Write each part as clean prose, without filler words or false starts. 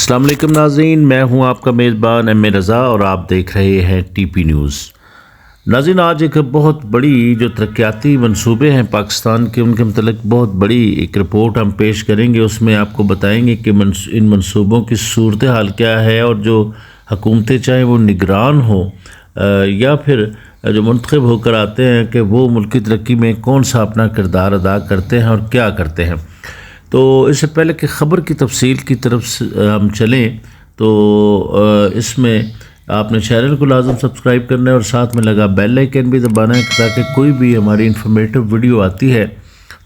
السلام علیکم ناظرین، میں ہوں آپ کا میزبان ایم رضا اور آپ دیکھ رہے ہیں ٹی پی نیوز۔ ناظرین، آج ایک بہت بڑی جو ترقیاتی منصوبے ہیں پاکستان کے، ان کے متعلق بہت بڑی ایک رپورٹ ہم پیش کریں گے۔ اس میں آپ کو بتائیں گے کہ ان منصوبوں کی صورتحال کیا ہے، اور جو حکومتیں چاہیں وہ نگران ہوں یا پھر جو منتخب ہو کر آتے ہیں کہ وہ ملکی ترقی میں کون سا اپنا کردار ادا کرتے ہیں اور کیا کرتے ہیں۔ تو اس سے پہلے کہ خبر کی تفصیل کی طرف ہم چلیں تو اس میں آپ نے چینل کو لازم سبسکرائب کرنا ہے اور ساتھ میں لگا بیل آئیکن بھی دبانا ہے تاکہ کوئی بھی ہماری انفارمیٹو ویڈیو آتی ہے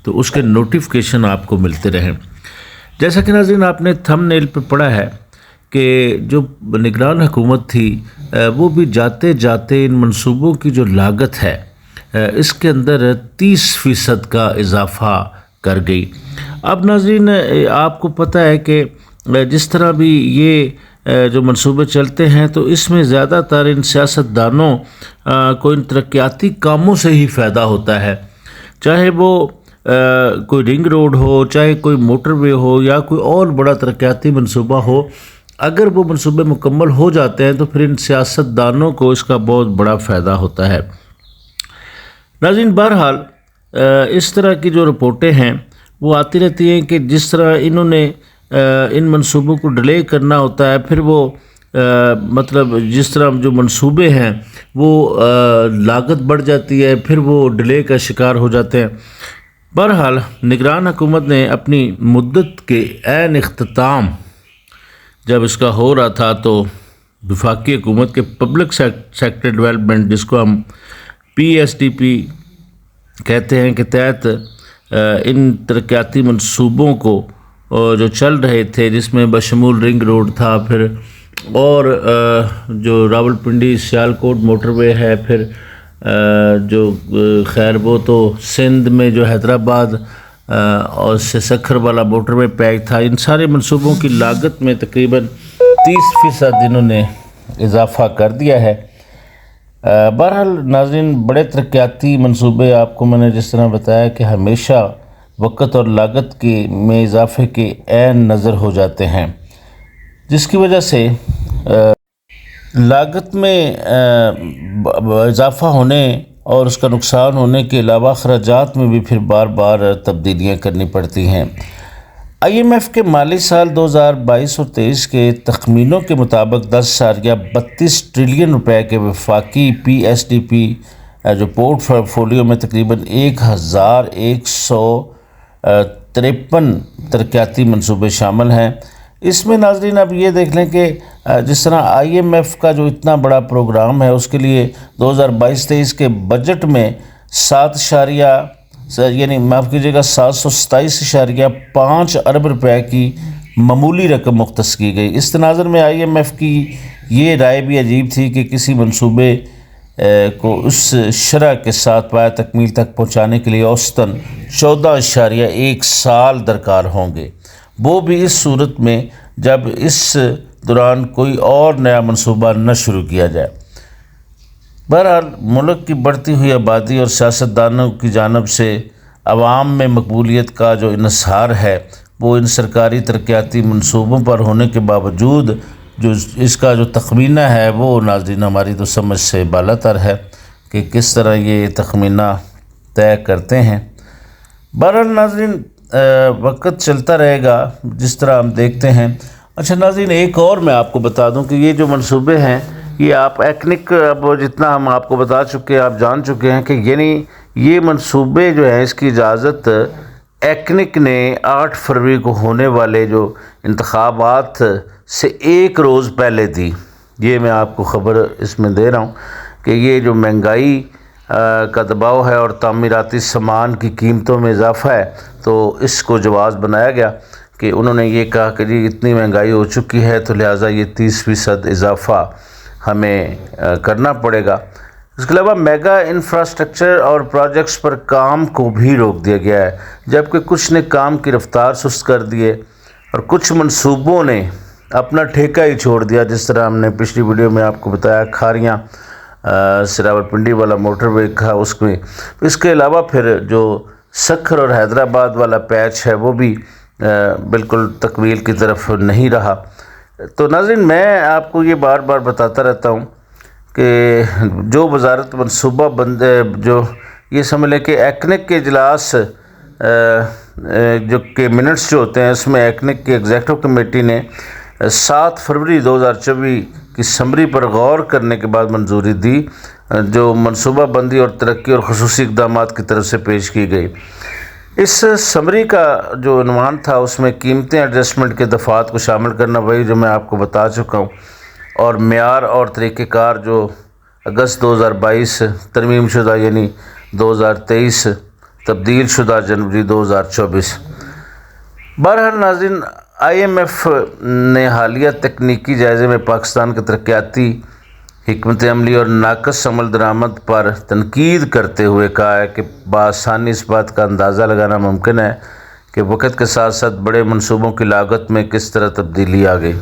تو اس کے نوٹیفیکیشن آپ کو ملتے رہیں۔ جیسا کہ ناظرین آپ نے تھم نیل پہ پڑھا ہے کہ جو نگران حکومت تھی وہ بھی جاتے جاتے ان منصوبوں کی جو لاگت ہے اس کے اندر 30% کا اضافہ کر گئی۔ اب ناظرین آپ کو پتہ ہے کہ جس طرح بھی یہ جو منصوبے چلتے ہیں تو اس میں زیادہ تر ان سیاستدانوں کو ان ترقیاتی کاموں سے ہی فائدہ ہوتا ہے، چاہے وہ کوئی رنگ روڈ ہو، چاہے کوئی موٹر وے ہو یا کوئی اور بڑا ترقیاتی منصوبہ ہو۔ اگر وہ منصوبے مکمل ہو جاتے ہیں تو پھر ان سیاستدانوں کو اس کا بہت بڑا فائدہ ہوتا ہے۔ ناظرین، بہرحال اس طرح کی جو رپورٹیں ہیں وہ آتی رہتی ہیں کہ جس طرح انہوں نے ان منصوبوں کو ڈیلے کرنا ہوتا ہے، پھر وہ مطلب جس طرح جو منصوبے ہیں وہ لاگت بڑھ جاتی ہے، پھر وہ ڈیلے کا شکار ہو جاتے ہیں۔ بہرحال نگران حکومت نے اپنی مدت کے عین اختتام جب اس کا ہو رہا تھا تو وفاقی حکومت کے پبلک سیکٹر ڈیولپمنٹ، جس کو ہم PSDP کہتے ہیں، کے تحت ان ترقیاتی منصوبوں کو جو چل رہے تھے، جس میں بشمول رنگ روڈ تھا، پھر اور جو راولپنڈی سیالکوٹ موٹر وے ہے، پھر جو خیر وہ تو سندھ میں جو حیدرآباد اور سے سکھر والا موٹر وے پیک تھا، ان سارے منصوبوں کی لاگت میں تقریباً 30% انہوں نے اضافہ کر دیا ہے۔ بہرحال ناظرین، بڑے ترقیاتی منصوبے آپ کو میں نے جس طرح بتایا کہ ہمیشہ وقت اور لاگت میں اضافے کے عین نظر ہو جاتے ہیں، جس کی وجہ سے لاگت میں اضافہ ہونے اور اس کا نقصان ہونے کے علاوہ اخراجات میں بھی پھر بار بار تبدیلیاں کرنی پڑتی ہیں۔ IMF کے مالی سال 2022 اور 23 کے تخمینوں کے مطابق 10.32 ٹریلین روپے کے وفاقی PSDP جو پورٹ فولیو میں تقریباً 1153 ترقیاتی منصوبے شامل ہیں۔ اس میں ناظرین اب یہ دیکھ لیں کہ جس طرح IMF کا جو اتنا بڑا پروگرام ہے اس کے لیے 2022-23 کے بجٹ میں 727.5 ارب روپے کی معمولی رقم مختص کی گئی۔ اس تناظر میں IMF کی یہ رائے بھی عجیب تھی کہ کسی منصوبے کو اس شرح کے ساتھ پایہ تکمیل تک پہنچانے کے لیے اوسطاً 14.1 سال درکار ہوں گے، وہ بھی اس صورت میں جب اس دوران کوئی اور نیا منصوبہ نہ شروع کیا جائے۔ بہرحال ملک کی بڑھتی ہوئی آبادی اور سیاستدانوں کی جانب سے عوام میں مقبولیت کا جو انحصار ہے وہ ان سرکاری ترقیاتی منصوبوں پر ہونے کے باوجود جو اس کا جو تخمینہ ہے وہ ناظرین ہماری تو سمجھ سے بالاتر ہے کہ کس طرح یہ تخمینہ طے کرتے ہیں۔ بہرحال ناظرین وقت چلتا رہے گا جس طرح ہم دیکھتے ہیں۔ اچھا ناظرین، ایک اور میں آپ کو بتا دوں کہ یہ جو منصوبے ہیں یہ آپ ایکنک اب جتنا ہم آپ کو بتا چکے آپ جان چکے ہیں کہ یعنی یہ منصوبے جو ہیں اس کی اجازت ایکنک نے 8 فروری کو ہونے والے جو انتخابات سے ایک روز پہلے دی۔ یہ میں آپ کو خبر اس میں دے رہا ہوں کہ یہ جو مہنگائی کا دباؤ ہے اور تعمیراتی سامان کی قیمتوں میں اضافہ ہے تو اس کو جواز بنایا گیا کہ انہوں نے یہ کہا کہ جی اتنی مہنگائی ہو چکی ہے تو لہٰذا یہ 30% اضافہ ہمیں کرنا پڑے گا۔ اس کے علاوہ میگا انفراسٹرکچر اور پروجیکٹس پر کام کو بھی روک دیا گیا ہے، جبکہ کچھ نے کام کی رفتار سست کر دیے اور کچھ منصوبوں نے اپنا ٹھیکہ ہی چھوڑ دیا، جس طرح ہم نے پچھلی ویڈیو میں آپ کو بتایا کھاریاں راولپنڈی والا موٹر وے کا اس میں۔ اس کے علاوہ پھر جو سکھر اور حیدرآباد والا پیچ ہے وہ بھی بالکل تکمیل کی طرف نہیں رہا۔ تو ناظرین میں آپ کو یہ بار بار بتاتا رہتا ہوں کہ جو وزارت منصوبہ بند جو یہ سمجھ لیں کہ ایکنک کے اجلاس جو کہ منٹس جو ہوتے ہیں اس میں ایکنک کی ایگزیکٹو کمیٹی نے 7 فروری 2024 کی سمری پر غور کرنے کے بعد منظوری دی، جو منصوبہ بندی اور ترقی اور خصوصی اقدامات کی طرف سے پیش کی گئی۔ اس سمری کا جو عنوان تھا اس میں قیمتیں ایڈجسٹمنٹ کے دفعات کو شامل کرنا، وہی جو میں آپ کو بتا چکا ہوں، اور معیار اور طریقہ کار جو اگست 2022 ترمیم شدہ یعنی 2023 تبدیل شدہ جنوری 2024۔ بہرحال ناظرین، آئی ایم ایف نے حالیہ تکنیکی جائزے میں پاکستان کے ترقیاتی حکمت عملی اور ناقص عمل درآمد پر تنقید کرتے ہوئے کہا ہے کہ بآسانی اس بات کا اندازہ لگانا ممکن ہے کہ وقت کے ساتھ ساتھ بڑے منصوبوں کی لاگت میں کس طرح تبدیلی آ گئی۔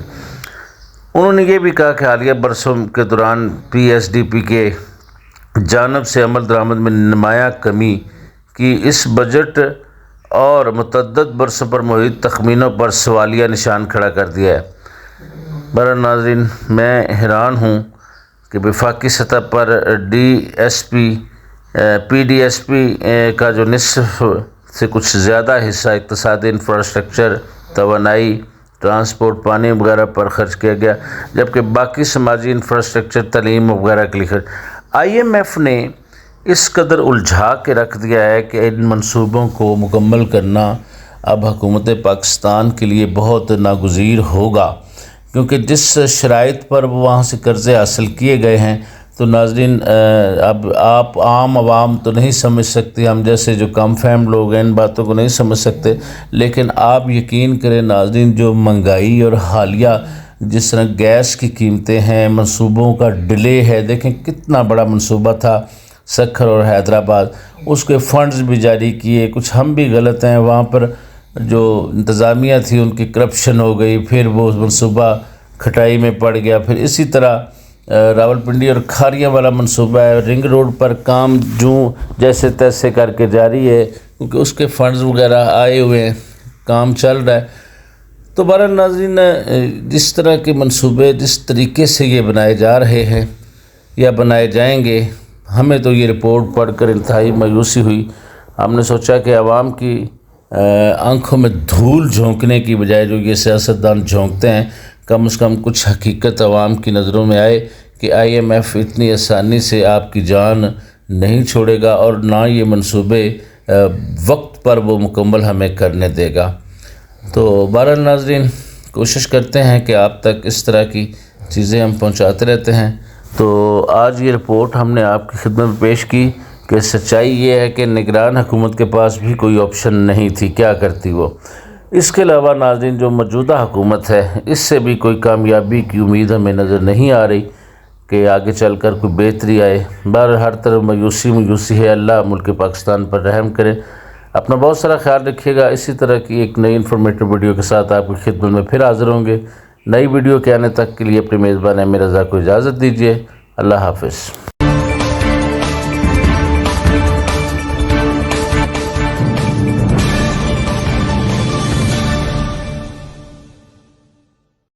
انہوں نے یہ بھی کہا کہ حالیہ برسوں کے دوران پی ایس ڈی پی کے جانب سے عمل درآمد میں نمایاں کمی کی اس بجٹ اور متعدد برسوں پر محیط تخمینوں پر سوالیہ نشان کھڑا کر دیا ہے۔ بہرحال ناظرین، میں حیران ہوں کہ وفاقی سطح پر پی ڈی ایس پی کا جو نصف سے کچھ زیادہ حصہ اقتصادی انفراسٹرکچر، توانائی، ٹرانسپورٹ، پانی وغیرہ پر خرچ کیا گیا، جبکہ باقی سماجی انفراسٹرکچر، تعلیم وغیرہ کے لیے خرچ۔ آئی ایم ایف نے اس قدر الجھا کے رکھ دیا ہے کہ ان منصوبوں کو مکمل کرنا اب حکومت پاکستان کے لیے بہت ناگزیر ہوگا، کیونکہ جس شرائط پر وہ وہاں سے قرضے حاصل کیے گئے ہیں تو ناظرین اب آپ عام عوام تو نہیں سمجھ سکتے، ہم جیسے جو کم فہم لوگ ہیں ان باتوں کو نہیں سمجھ سکتے، لیکن آپ یقین کریں ناظرین، جو مہنگائی اور حالیہ جس طرح گیس کی قیمتیں ہیں، منصوبوں کا ڈیلے ہے، دیکھیں کتنا بڑا منصوبہ تھا سکھر اور حیدرآباد، اس کے فنڈز بھی جاری کیے، کچھ ہم بھی غلط ہیں، وہاں پر جو انتظامیہ تھی ان کی کرپشن ہو گئی، پھر وہ منصوبہ کھٹائی میں پڑ گیا۔ پھر اسی طرح راولپنڈی اور کھاریاں والا منصوبہ ہے، رنگ روڈ پر کام جیسے تیسے کر کے جاری ہے، کیونکہ اس کے فنڈز وغیرہ آئے ہوئے ہیں، کام چل رہا ہے۔ تو بہرحال ناظرین، جس طرح کے منصوبے جس طریقے سے یہ بنائے جا رہے ہیں یا بنائے جائیں گے، ہمیں تو یہ رپورٹ پڑھ کر انتہائی مایوسی ہوئی۔ ہم نے سوچا کہ عوام کی آنکھوں میں دھول جھونکنے کی بجائے جو یہ سیاستدان جھونکتے ہیں، کم از کم کچھ حقیقت عوام کی نظروں میں آئے کہ آئی ایم ایف اتنی آسانی سے آپ کی جان نہیں چھوڑے گا اور نہ یہ منصوبے وقت پر وہ مکمل ہمیں کرنے دے گا۔ تو بہرحال ناظرین، کوشش کرتے ہیں کہ آپ تک اس طرح کی چیزیں ہم پہنچاتے رہتے ہیں۔ تو آج یہ رپورٹ ہم نے آپ کی خدمت میں پیش کی کہ سچائی یہ ہے کہ نگران حکومت کے پاس بھی کوئی آپشن نہیں تھی، کیا کرتی وہ۔ اس کے علاوہ ناظرین، جو موجودہ حکومت ہے اس سے بھی کوئی کامیابی کی امید ہمیں نظر نہیں آ رہی کہ آگے چل کر کوئی بہتری آئے۔ بہرحال ہر طرف مایوسی ہے، اللہ ملک پاکستان پر رحم کرے۔ اپنا بہت سارا خیال رکھیے گا۔ اسی طرح کی ایک نئی انفارمیٹو ویڈیو کے ساتھ آپ کی خدمت میں پھر حاضر ہوں گے۔ نئی ویڈیو کے آنے تک کے لیے اپنے میزبان احمد رضا کو اجازت دیجیے۔ اللہ حافظ۔